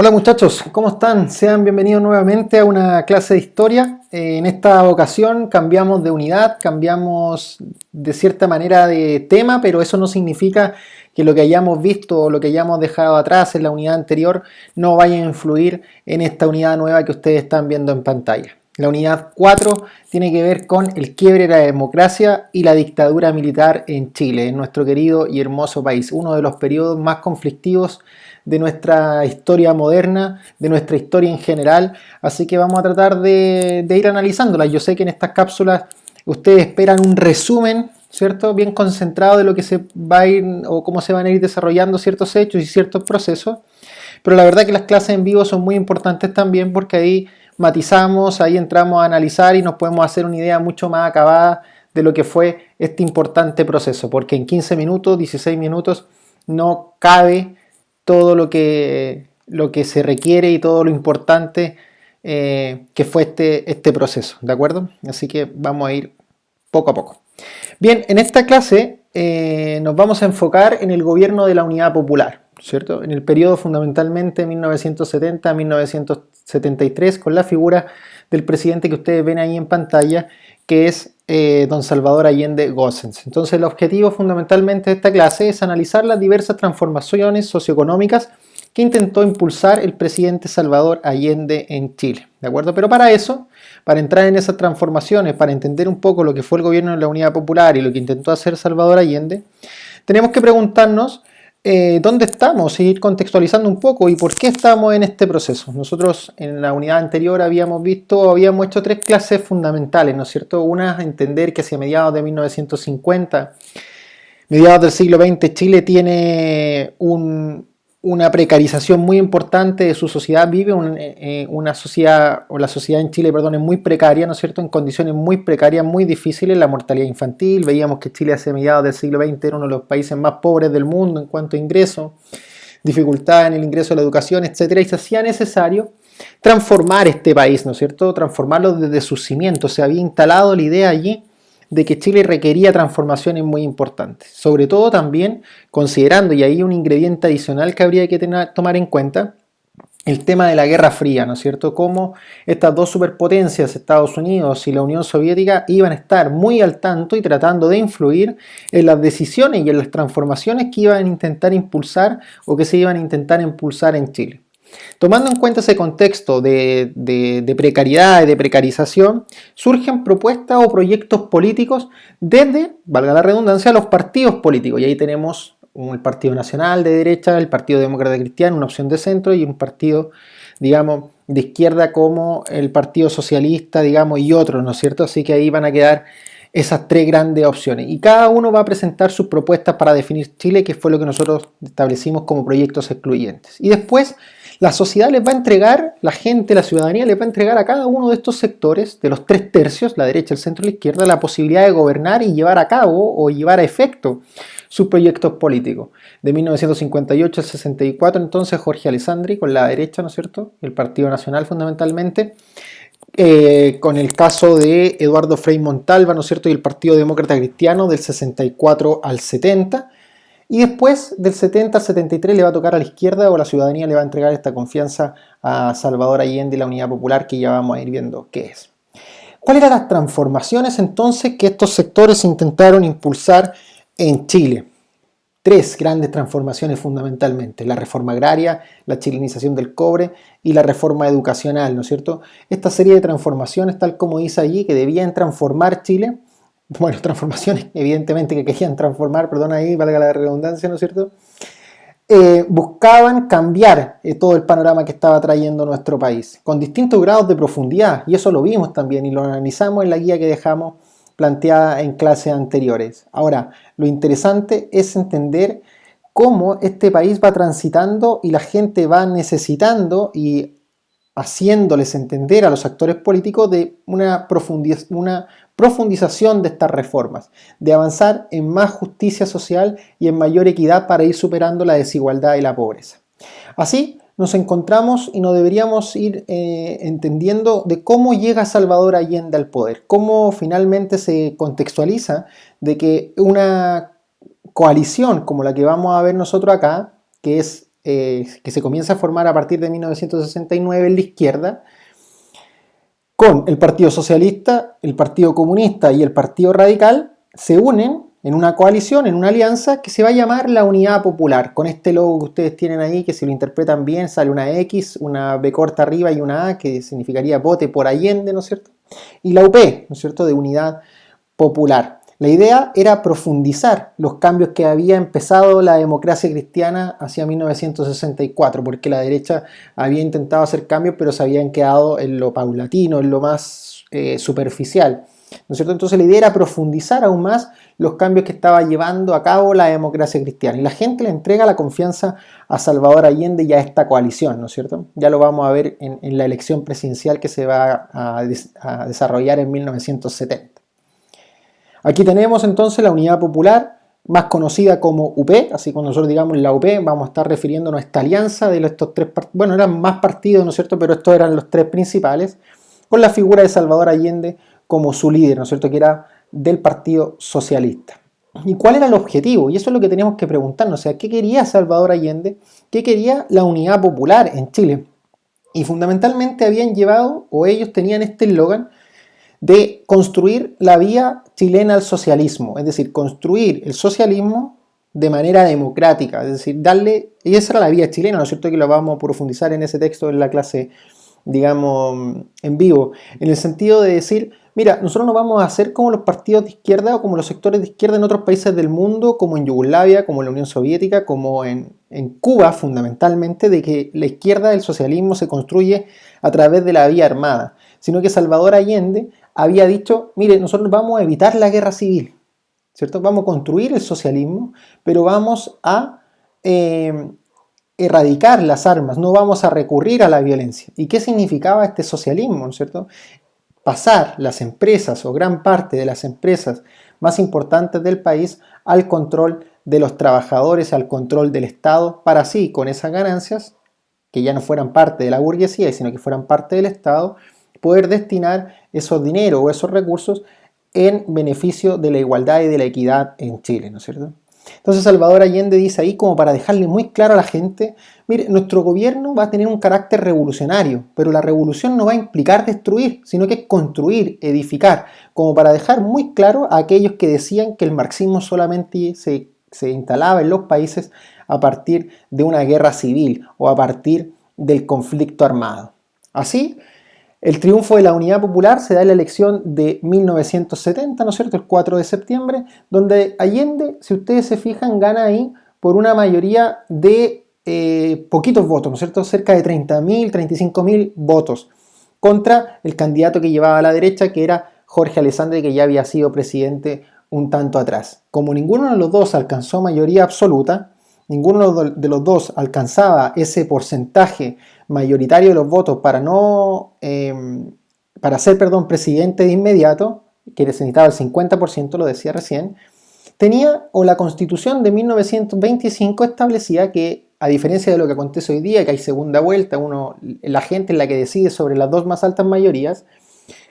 Hola muchachos, ¿cómo están? Sean bienvenidos nuevamente a una clase de historia. En esta ocasión cambiamos de unidad, cambiamos de cierta manera de tema, pero eso no significa que lo que hayamos visto o lo que hayamos dejado atrás en la unidad anterior no vaya a influir en esta unidad nueva que ustedes están viendo en pantalla. La unidad 4 tiene que ver con el quiebre de la democracia y la dictadura militar en Chile, en nuestro querido y hermoso país, uno de los periodos más conflictivos de nuestra historia moderna, de nuestra historia en general, así que vamos a tratar de ir analizándolas. Yo sé que en estas cápsulas ustedes esperan un resumen, ¿cierto? Bien concentrado de lo que se va a ir o cómo se van a ir desarrollando ciertos hechos y ciertos procesos, pero la verdad que las clases en vivo son muy importantes también porque ahí matizamos, ahí entramos a analizar y nos podemos hacer una idea mucho más acabada de lo que fue este importante proceso, porque en 15 minutos, 16 minutos no cabe todo lo que se requiere y todo lo importante que fue este proceso, ¿de acuerdo? Así que vamos a ir poco a poco. Bien, en esta clase nos vamos a enfocar en el gobierno de la Unidad Popular, ¿cierto? En el periodo fundamentalmente 1970 a 1973, con la figura del presidente que ustedes ven ahí en pantalla, que es don Salvador Allende Gossens. Entonces el objetivo fundamentalmente de esta clase es analizar las diversas transformaciones socioeconómicas que intentó impulsar el presidente Salvador Allende en Chile, ¿de acuerdo? Pero para eso, para entrar en esas transformaciones, para entender un poco lo que fue el gobierno de la Unidad Popular y lo que intentó hacer Salvador Allende, tenemos que preguntarnos dónde estamos y ir contextualizando un poco y por qué estamos en este proceso. Nosotros en la unidad anterior habíamos hecho tres clases fundamentales, ¿no es cierto? Una, entender que hacia mediados de 1950, mediados del siglo XX, Chile tiene una precarización muy importante de su sociedad, vive una sociedad, o la sociedad en Chile, perdón, es muy precaria, ¿no es cierto?, en condiciones muy precarias, muy difíciles, la mortalidad infantil, veíamos que Chile hacia mediados del siglo XX era uno de los países más pobres del mundo en cuanto a ingresos, dificultad en el ingreso a la educación, etcétera, y se hacía necesario transformar este país, ¿no es cierto?, transformarlo desde sus cimientos. Se había instalado la idea allí de que Chile requería transformaciones muy importantes, sobre todo también considerando, y ahí un ingrediente adicional que habría que tomar en cuenta, el tema de la Guerra Fría, ¿no es cierto? Cómo estas dos superpotencias, Estados Unidos y la Unión Soviética, iban a estar muy al tanto y tratando de influir en las decisiones y en las transformaciones que iban a intentar impulsar o que se iban a intentar impulsar en Chile. Tomando en cuenta ese contexto de precariedad y de precarización, surgen propuestas o proyectos políticos desde, valga la redundancia, los partidos políticos. Y ahí tenemos el Partido Nacional de derecha, el Partido Demócrata Cristiano, una opción de centro, y un partido, digamos, de izquierda como el Partido Socialista, digamos, y otros, ¿no es cierto? Así que ahí van a quedar esas tres grandes opciones. Y cada uno va a presentar sus propuestas para definir Chile, que fue lo que nosotros establecimos como proyectos excluyentes. Y después la sociedad les va a entregar, la gente, la ciudadanía les va a entregar a cada uno de estos sectores, de los tres tercios, la derecha, el centro y la izquierda, la posibilidad de gobernar y llevar a cabo o llevar a efecto sus proyectos políticos. De 1958 al 64, entonces, Jorge Alessandri con la derecha, ¿no es cierto?, el Partido Nacional fundamentalmente, con el caso de Eduardo Frei Montalva, ¿no es cierto?, y el Partido Demócrata Cristiano del 64 al 70, y después del 70 al 73 le va a tocar a la izquierda o la ciudadanía le va a entregar esta confianza a Salvador Allende y la Unidad Popular, que ya vamos a ir viendo qué es. ¿Cuáles eran las transformaciones entonces que estos sectores intentaron impulsar en Chile? Tres grandes transformaciones fundamentalmente: la reforma agraria, la chilenización del cobre y la reforma educacional, ¿no es cierto? Esta serie de transformaciones, tal como dice allí, que debían transformar Chile, bueno, transformaciones evidentemente que querían transformar, perdón ahí, valga la redundancia, ¿no es cierto? Buscaban cambiar todo el panorama que estaba trayendo nuestro país, con distintos grados de profundidad, y eso lo vimos también y lo analizamos en la guía que dejamos planteada en clases anteriores. Ahora, lo interesante es entender cómo este país va transitando y la gente va necesitando y haciéndoles entender a los actores políticos de una profundización de estas reformas, de avanzar en más justicia social y en mayor equidad para ir superando la desigualdad y la pobreza. Así nos encontramos y nos deberíamos ir entendiendo de cómo llega Salvador Allende al poder, cómo finalmente se contextualiza de que una coalición como la que vamos a ver nosotros acá, que es que se comienza a formar a partir de 1969 en la izquierda, con el Partido Socialista, el Partido Comunista y el Partido Radical, se unen en una coalición, en una alianza que se va a llamar la Unidad Popular, con este logo que ustedes tienen ahí, que si lo interpretan bien sale una X, una B corta arriba y una A, que significaría vote por Allende, ¿no es cierto? Y la UP, ¿no es cierto?, de Unidad Popular. La idea era profundizar los cambios que había empezado la democracia cristiana hacia 1964, porque la derecha había intentado hacer cambios, pero se habían quedado en lo paulatino, en lo más superficial, ¿no es cierto? Entonces la idea era profundizar aún más los cambios que estaba llevando a cabo la democracia cristiana. Y la gente le entrega la confianza a Salvador Allende y a esta coalición, ¿no es cierto? Ya lo vamos a ver en la elección presidencial que se va a desarrollar en 1970. Aquí tenemos entonces la Unidad Popular, más conocida como UP, así cuando nosotros digamos la UP, vamos a estar refiriéndonos a esta alianza de estos tres partidos, bueno, eran más partidos, ¿no es cierto?, pero estos eran los tres principales, con la figura de Salvador Allende como su líder, ¿no es cierto?, que era del Partido Socialista. ¿Y cuál era el objetivo? Y eso es lo que tenemos que preguntarnos, o sea, ¿qué quería Salvador Allende? ¿Qué quería la Unidad Popular en Chile? Y fundamentalmente habían llevado, o ellos tenían este eslogan, de construir la vía chilena al socialismo, es decir, construir el socialismo de manera democrática, es decir, darle, y esa era la vía chilena, ¿no es cierto?, que lo vamos a profundizar en ese texto en la clase, digamos, en vivo, en el sentido de decir, mira, nosotros no vamos a hacer como los partidos de izquierda o como los sectores de izquierda en otros países del mundo, como en Yugoslavia, como en la Unión Soviética, como en Cuba, fundamentalmente, de que la izquierda del socialismo se construye a través de la vía armada, sino que Salvador Allende había dicho, mire, nosotros vamos a evitar la guerra civil, ¿cierto? Vamos a construir el socialismo, pero vamos a erradicar las armas, no vamos a recurrir a la violencia. ¿Y qué significaba este socialismo, ¿no es cierto? Pasar las empresas o gran parte de las empresas más importantes del país al control de los trabajadores, al control del Estado, para así, con esas ganancias, que ya no fueran parte de la burguesía, sino que fueran parte del Estado, poder destinar esos dineros o esos recursos en beneficio de la igualdad y de la equidad en Chile, ¿no es cierto? Entonces Salvador Allende dice ahí, como para dejarle muy claro a la gente, mire, nuestro gobierno va a tener un carácter revolucionario, pero la revolución no va a implicar destruir, sino que es construir, edificar, como para dejar muy claro a aquellos que decían que el marxismo solamente se instalaba en los países a partir de una guerra civil o a partir del conflicto armado. Así, el triunfo de la Unidad Popular se da en la elección de 1970, ¿no es cierto?, el 4 de septiembre, donde Allende, si ustedes se fijan, gana ahí por una mayoría de poquitos votos, ¿no es cierto?, cerca de 30.000, 35.000 votos, contra el candidato que llevaba a la derecha, que era Jorge Alessandri, que ya había sido presidente un tanto atrás. Como ninguno de los dos alcanzó mayoría absoluta, ninguno de los dos alcanzaba ese porcentaje mayoritario de los votos para ser presidente de inmediato, que necesitaba el 50%, lo decía recién, o la Constitución de 1925 establecía que, a diferencia de lo que acontece hoy día, que hay segunda vuelta, la gente es la que decide sobre las dos más altas mayorías,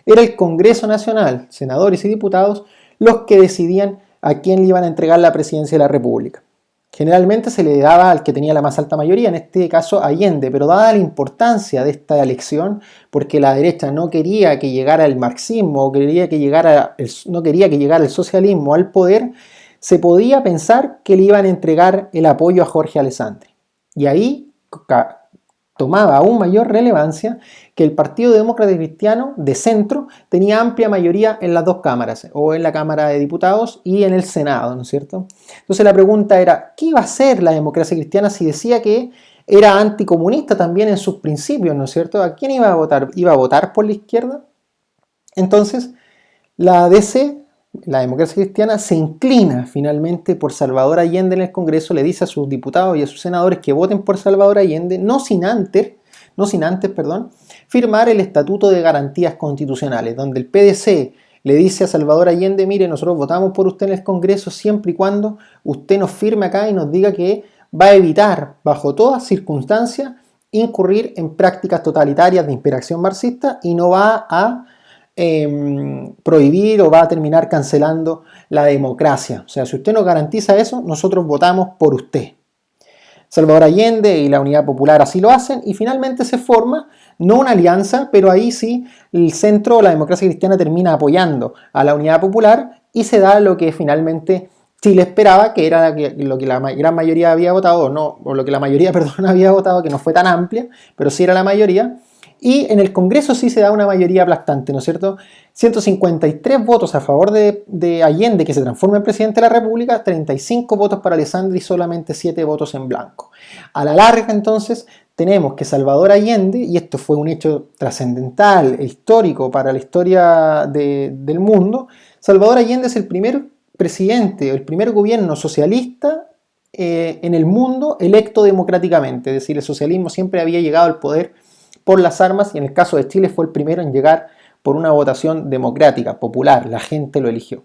era el Congreso Nacional, senadores y diputados, los que decidían a quién le iban a entregar la presidencia de la República. Generalmente se le daba al que tenía la más alta mayoría, en este caso Allende, pero dada la importancia de esta elección, porque la derecha no quería que llegara el marxismo, no quería que llegara el socialismo al poder, se podía pensar que le iban a entregar el apoyo a Jorge Alessandri. Y ahí tomaba aún mayor relevancia que el Partido Demócrata Cristiano de centro tenía amplia mayoría en las dos cámaras, o en la Cámara de Diputados y en el Senado, ¿no es cierto? Entonces la pregunta era, ¿qué iba a hacer la democracia cristiana si decía que era anticomunista también en sus principios, ¿no es cierto? ¿A quién iba a votar? ¿Iba a votar por la izquierda? Entonces, la DC, la democracia cristiana, se inclina finalmente por Salvador Allende en el Congreso, le dice a sus diputados y a sus senadores que voten por Salvador Allende, no sin antes, firmar el Estatuto de Garantías Constitucionales, donde el PDC le dice a Salvador Allende, mire, nosotros votamos por usted en el Congreso siempre y cuando usted nos firme acá y nos diga que va a evitar, bajo todas circunstancias, incurrir en prácticas totalitarias de inspiración marxista y no va a prohibir o va a terminar cancelando la democracia. O sea, si usted nos garantiza eso, nosotros votamos por usted. Salvador Allende y la Unidad Popular así lo hacen y finalmente se forma, no una alianza, pero ahí sí el centro, la democracia cristiana termina apoyando a la Unidad Popular y se da lo que finalmente Chile esperaba, que era lo que la gran mayoría había votado, o lo que la mayoría, perdón, había votado, que no fue tan amplia, pero sí era la mayoría. Y en el Congreso sí se da una mayoría aplastante, ¿no es cierto? 153 votos a favor de Allende, que se transforma en presidente de la República, 35 votos para Alessandri y solamente 7 votos en blanco. A la larga, entonces, tenemos que Salvador Allende, y esto fue un hecho trascendental e histórico para la historia del mundo, Salvador Allende es el primer presidente, el primer gobierno socialista en el mundo electo democráticamente. Es decir, el socialismo siempre había llegado al poder por las armas y en el caso de Chile fue el primero en llegar por una votación democrática, popular, la gente lo eligió.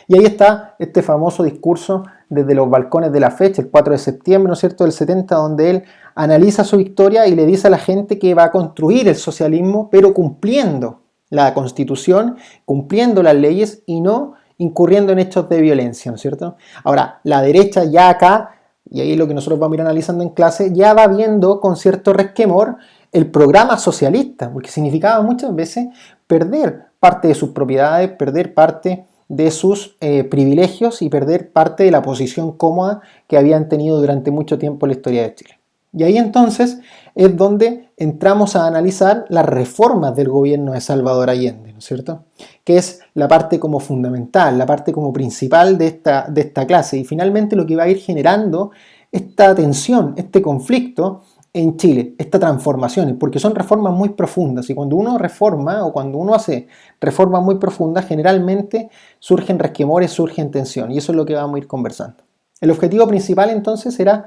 Y ahí está este famoso discurso desde los balcones de la fecha, el 4 de septiembre, ¿no es cierto?, del 70, donde él analiza su victoria y le dice a la gente que va a construir el socialismo, pero cumpliendo la Constitución, cumpliendo las leyes y no incurriendo en hechos de violencia, ¿no es cierto? Ahora, la derecha ya acá, y ahí es lo que nosotros vamos a ir analizando en clase, ya va viendo con cierto resquemor el programa socialista, porque significaba muchas veces perder parte de sus propiedades, perder parte de sus privilegios y perder parte de la posición cómoda que habían tenido durante mucho tiempo en la historia de Chile. Y ahí entonces es donde entramos a analizar las reformas del gobierno de Salvador Allende, ¿no es cierto? Que es la parte como fundamental, la parte como principal de esta clase y finalmente lo que va a ir generando esta tensión, este conflicto en Chile, esta transformación, porque son reformas muy profundas y cuando uno reforma o cuando uno hace reformas muy profundas generalmente surgen resquemores, surgen tensión y eso es lo que vamos a ir conversando. El objetivo principal entonces era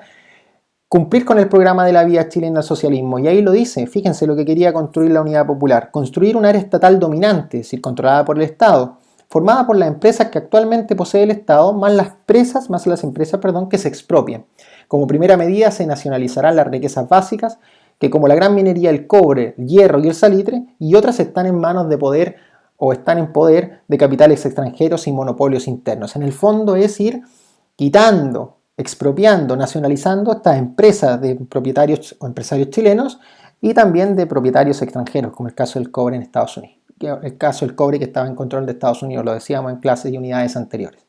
cumplir con el programa de la vía chilena al socialismo. Y ahí lo dice, fíjense lo que quería construir la Unidad Popular. Construir un área estatal dominante, es decir, controlada por el Estado, formada por las empresas que actualmente posee el Estado, más las empresas que se expropian. Como primera medida se nacionalizarán las riquezas básicas, que como la gran minería, el cobre, el hierro y el salitre, y otras están en manos de poder o están en poder de capitales extranjeros y monopolios internos. En el fondo es ir quitando, expropiando, nacionalizando estas empresas de propietarios o empresarios chilenos y también de propietarios extranjeros, como el caso del cobre en Estados Unidos. El caso del cobre que estaba en control de Estados Unidos, lo decíamos en clases y unidades anteriores.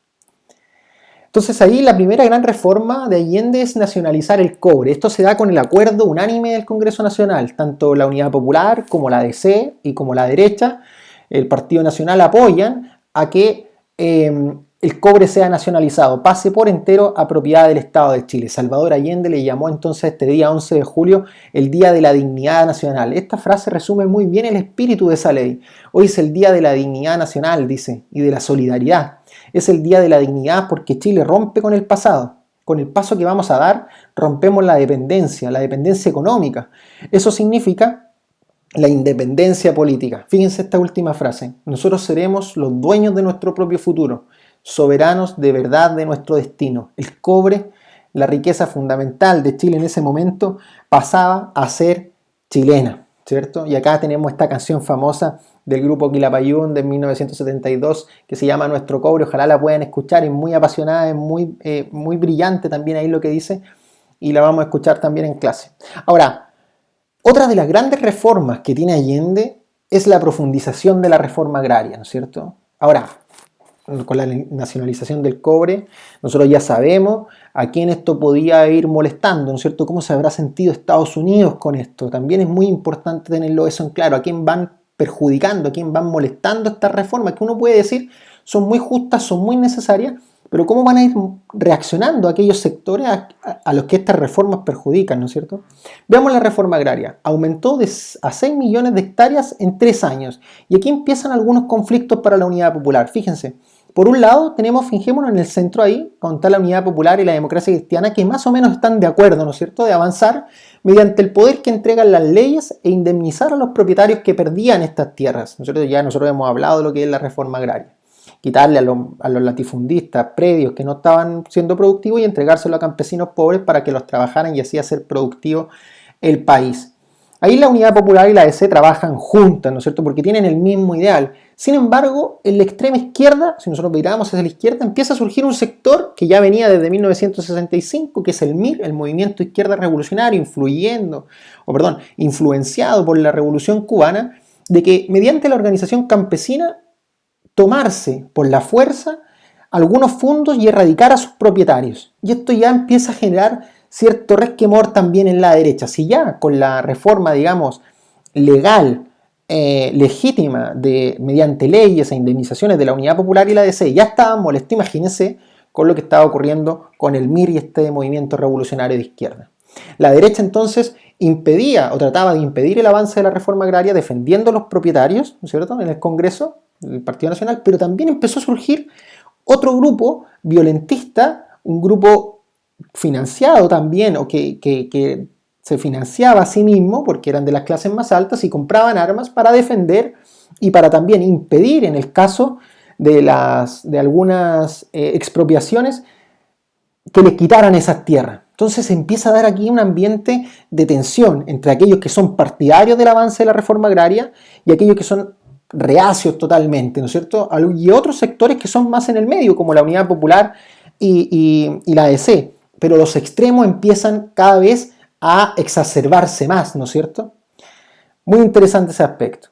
Entonces ahí la primera gran reforma de Allende es nacionalizar el cobre. Esto se da con el acuerdo unánime del Congreso Nacional. Tanto la Unidad Popular como la DC y como la derecha, el Partido Nacional apoyan a que el cobre sea nacionalizado, pase por entero a propiedad del Estado de Chile. Salvador Allende le llamó entonces este día 11 de julio el Día de la Dignidad Nacional. Esta frase resume muy bien el espíritu de esa ley. Hoy es el Día de la Dignidad Nacional, dice, y de la solidaridad. Es el Día de la Dignidad porque Chile rompe con el pasado. Con el paso que vamos a dar, rompemos la dependencia económica. Eso significa la independencia política. Fíjense esta última frase. Nosotros seremos los dueños de nuestro propio futuro, soberanos de verdad de nuestro destino. El cobre, la riqueza fundamental de Chile en ese momento, pasaba a ser chilena, ¿cierto? Y acá tenemos esta canción famosa del grupo Quilapayún de 1972 que se llama Nuestro Cobre. Ojalá la puedan escuchar, es muy apasionada, es muy brillante también ahí lo que dice y la vamos a escuchar también en clase. Ahora, otra de las grandes reformas que tiene Allende es la profundización de la reforma agraria, ¿no es cierto? Ahora, con la nacionalización del cobre, nosotros ya sabemos a quién esto podía ir molestando, ¿no es cierto? ¿Cómo se habrá sentido Estados Unidos con esto? También es muy importante tenerlo eso en claro, a quién van perjudicando, a quién van molestando estas reformas, que uno puede decir son muy justas, son muy necesarias, pero cómo van a ir reaccionando aquellos sectores a los que estas reformas perjudican, ¿no es cierto? Veamos la reforma agraria. Aumentó a 6 millones de hectáreas en 3 años. Y aquí empiezan algunos conflictos para la Unidad Popular. Fíjense, por un lado fijémonos en el centro ahí, con la Unidad Popular y la democracia cristiana, que más o menos están de acuerdo, ¿no es cierto?, de avanzar mediante el poder que entregan las leyes e indemnizar a los propietarios que perdían estas tierras. Nosotros hemos hablado de lo que es la reforma agraria. Quitarle a los latifundistas predios que no estaban siendo productivos y entregárselo a campesinos pobres para que los trabajaran y así hacer productivo el país. Ahí la Unidad Popular y la ADC trabajan juntas, ¿no es cierto? Porque tienen el mismo ideal. Sin embargo, en la extrema izquierda, si nosotros miramos hacia la izquierda, empieza a surgir un sector que ya venía desde 1965, que es el MIR, el Movimiento Izquierda Revolucionario, influenciado por la Revolución Cubana, de que mediante la organización campesina tomarse por la fuerza algunos fondos y erradicar a sus propietarios. Y esto ya empieza a generar cierto resquemor también en la derecha. Si ya con la reforma, digamos, legal, legítima, mediante leyes e indemnizaciones de la Unidad Popular y la ADC ya estaban molestos, imagínense con lo que estaba ocurriendo con el MIR y este movimiento revolucionario de izquierda. La derecha entonces impedía o trataba de impedir el avance de la reforma agraria defendiendo a los propietarios, ¿no es cierto?, en el Congreso, el Partido Nacional, pero también empezó a surgir otro grupo violentista, un grupo financiado también, o que se financiaba a sí mismo porque eran de las clases más altas y compraban armas para defender y para también impedir, en el caso de algunas expropiaciones, que les quitaran esas tierras. Entonces se empieza a dar aquí un ambiente de tensión entre aquellos que son partidarios del avance de la reforma agraria y aquellos que son reacios totalmente, ¿no es cierto? Y otros sectores que son más en el medio, como la Unidad Popular y la ADC. Pero los extremos empiezan cada vez a exacerbarse más, ¿no es cierto? Muy interesante ese aspecto.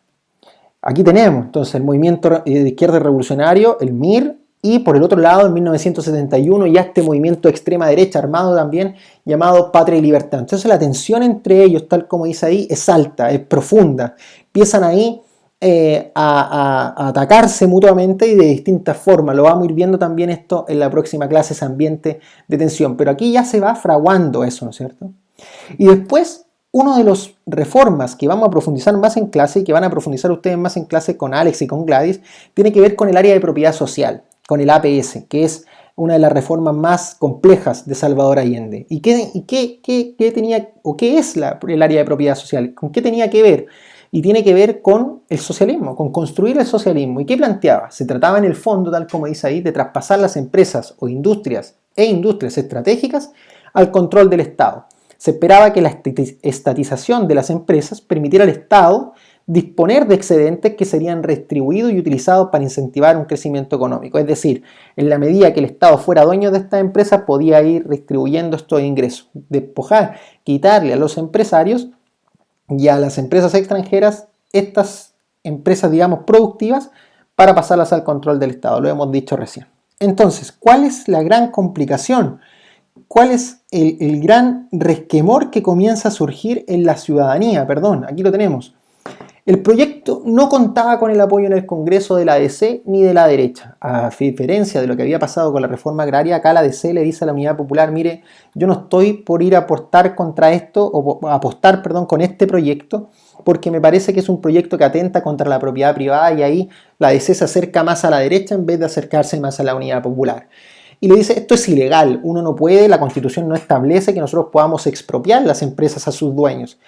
Aquí tenemos entonces el movimiento de izquierda revolucionario, el MIR, y por el otro lado, en 1971, ya este movimiento de extrema derecha armado también, llamado Patria y Libertad. Entonces la tensión entre ellos, tal como dice ahí, es alta, es profunda. Empiezan ahí a atacarse mutuamente y de distintas formas. Lo vamos a ir viendo también esto en la próxima clase, ese ambiente de tensión. Pero aquí ya se va fraguando eso, ¿no es cierto? Y después, una de las reformas que vamos a profundizar más en clase y que van a profundizar ustedes más en clase con Alex y con Gladys, tiene que ver con el área de propiedad social, con el APS, que es una de las reformas más complejas de Salvador Allende. ¿Y qué tenía, o qué es el área de propiedad social? ¿Con qué tenía que ver? Y tiene que ver con el socialismo, con construir el socialismo. ¿Y qué planteaba? Se trataba en el fondo, tal como dice ahí, de traspasar las empresas o industrias estratégicas al control del Estado. Se esperaba que la estatización de las empresas permitiera al Estado disponer de excedentes que serían redistribuidos y utilizados para incentivar un crecimiento económico. Es decir, en la medida que el Estado fuera dueño de estas empresas, podía ir distribuyendo estos ingresos, despojar, quitarle a los empresarios y a las empresas extranjeras estas empresas, digamos, productivas, para pasarlas al control del Estado. Lo hemos dicho recién. Entonces, ¿cuál es la gran complicación? ¿Cuál es el gran resquemor que comienza a surgir en la ciudadanía? Perdón, aquí lo tenemos. El proyecto no contaba con el apoyo en el Congreso de la ADC ni de la derecha. A diferencia de lo que había pasado con la reforma agraria, acá la ADC le dice a la Unidad Popular, mire, yo no estoy por ir a apostar contra esto, o apostar, perdón, con este proyecto, porque me parece que es un proyecto que atenta contra la propiedad privada, y ahí la ADC se acerca más a la derecha en vez de acercarse más a la Unidad Popular. Y le dice, esto es ilegal, uno no puede, la Constitución no establece que nosotros podamos expropiar las empresas a sus dueños.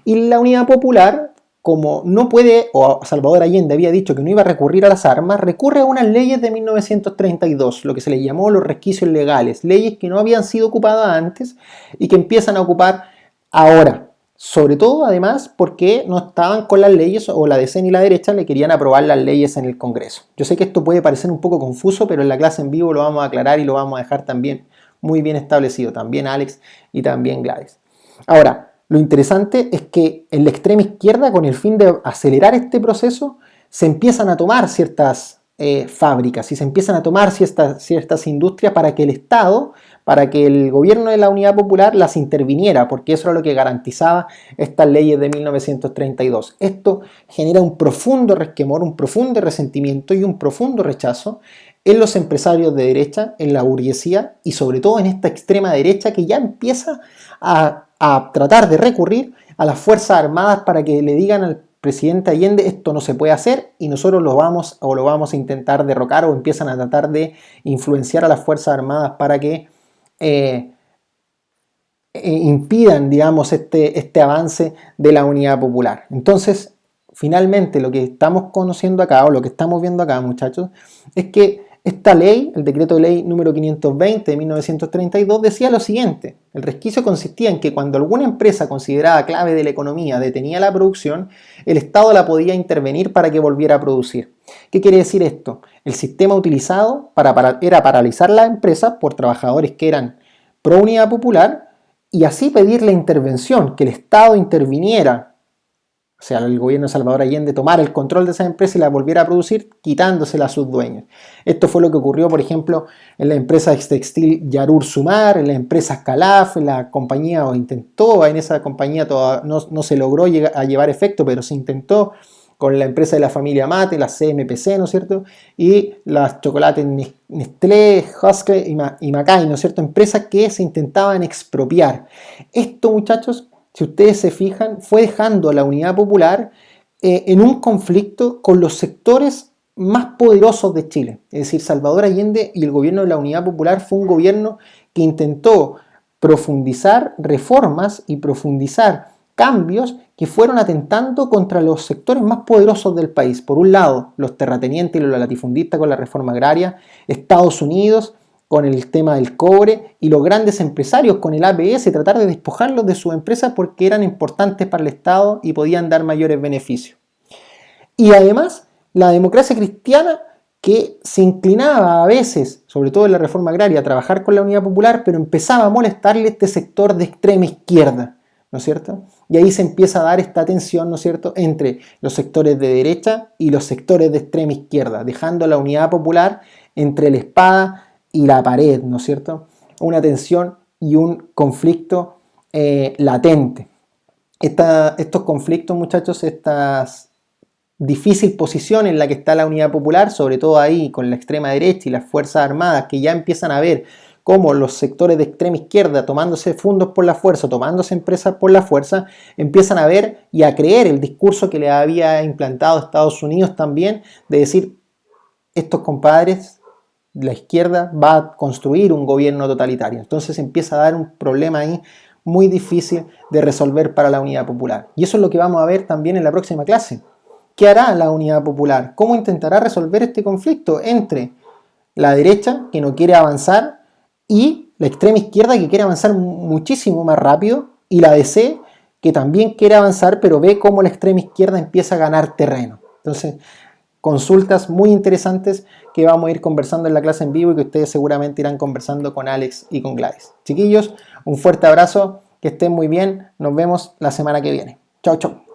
Y la Unidad Popular, como no puede, o Salvador Allende había dicho que no iba a recurrir a las armas, recurre a unas leyes de 1932, lo que se le llamó los resquicios legales, leyes que no habían sido ocupadas antes y que empiezan a ocupar ahora. Sobre todo, además, porque no estaban con las leyes, o la DC ni la derecha le querían aprobar las leyes en el Congreso. Yo sé que esto puede parecer un poco confuso, pero en la clase en vivo lo vamos a aclarar y lo vamos a dejar también muy bien establecido, también Alex y también Gladys. Ahora, lo interesante es que en la extrema izquierda, con el fin de acelerar este proceso, se empiezan a tomar ciertas fábricas y se empiezan a tomar ciertas industrias para que el Estado, para que el gobierno de la Unidad Popular las interviniera, porque eso era lo que garantizaba estas leyes de 1932. Esto genera un profundo resquemor, un profundo resentimiento y un profundo rechazo en los empresarios de derecha, en la burguesía y sobre todo en esta extrema derecha que ya empieza a tratar de recurrir a las Fuerzas Armadas para que le digan al presidente Allende, esto no se puede hacer y nosotros lo vamos a intentar derrocar, o empiezan a tratar de influenciar a las Fuerzas Armadas para que impidan, digamos, este avance de la Unidad Popular. Entonces, finalmente, lo que estamos conociendo acá, o lo que estamos viendo acá, muchachos, es que Esta ley, el decreto de ley número 520 de 1932, decía lo siguiente: el resquicio consistía en que cuando alguna empresa considerada clave de la economía detenía la producción, el Estado la podía intervenir para que volviera a producir. ¿Qué quiere decir esto? El sistema utilizado era paralizar la empresa por trabajadores que eran pro unidad popular y así pedir la intervención, que el Estado interviniera, o sea, el gobierno de Salvador Allende tomara el control de esa empresa y la volviera a producir quitándosela a sus dueños. Esto fue lo que ocurrió, por ejemplo, en la empresa textil Yarur Sumar, en la empresa Calaf, en la compañía, o intentó, en esa compañía no se logró llevar efecto, pero se intentó con la empresa de la familia Mate, la CMPC, ¿no es cierto? Y las chocolates Nestlé, Husker y Macay, ¿no es cierto? Empresas que se intentaban expropiar. Esto, muchachos, si ustedes se fijan, fue dejando a la Unidad Popular en un conflicto con los sectores más poderosos de Chile. Es decir, Salvador Allende y el gobierno de la Unidad Popular fue un gobierno que intentó profundizar reformas y profundizar cambios que fueron atentando contra los sectores más poderosos del país. Por un lado, los terratenientes y los latifundistas con la reforma agraria, Estados Unidos con el tema del cobre y los grandes empresarios con el APS, tratar de despojarlos de sus empresas porque eran importantes para el Estado y podían dar mayores beneficios. Y además, la democracia cristiana, que se inclinaba a veces, sobre todo en la reforma agraria, a trabajar con la Unidad Popular, pero empezaba a molestarle este sector de extrema izquierda, ¿no es cierto? Y ahí se empieza a dar esta tensión, ¿no es cierto?, entre los sectores de derecha y los sectores de extrema izquierda, dejando a la Unidad Popular entre la espada y la pared, ¿no es cierto? Una tensión y un conflicto latente. Estos conflictos, muchachos, estas difícil posición en la que está la Unidad Popular, sobre todo ahí con la extrema derecha y las Fuerzas Armadas, que ya empiezan a ver cómo los sectores de extrema izquierda, tomándose fondos por la fuerza, tomándose empresas por la fuerza, empiezan a ver y a creer el discurso que le había implantado Estados Unidos también, de decir, estos compadres, la izquierda va a construir un gobierno totalitario. Entonces empieza a dar un problema ahí muy difícil de resolver para la Unidad Popular. Y eso es lo que vamos a ver también en la próxima clase. ¿Qué hará la Unidad Popular? ¿Cómo intentará resolver este conflicto entre la derecha, que no quiere avanzar, y la extrema izquierda, que quiere avanzar muchísimo más rápido, y la DC, que también quiere avanzar, pero ve cómo la extrema izquierda empieza a ganar terreno? Entonces, consultas muy interesantes que vamos a ir conversando en la clase en vivo y que ustedes seguramente irán conversando con Alex y con Gladys. Chiquillos, un fuerte abrazo, que estén muy bien, nos vemos la semana que viene. Chau, chau.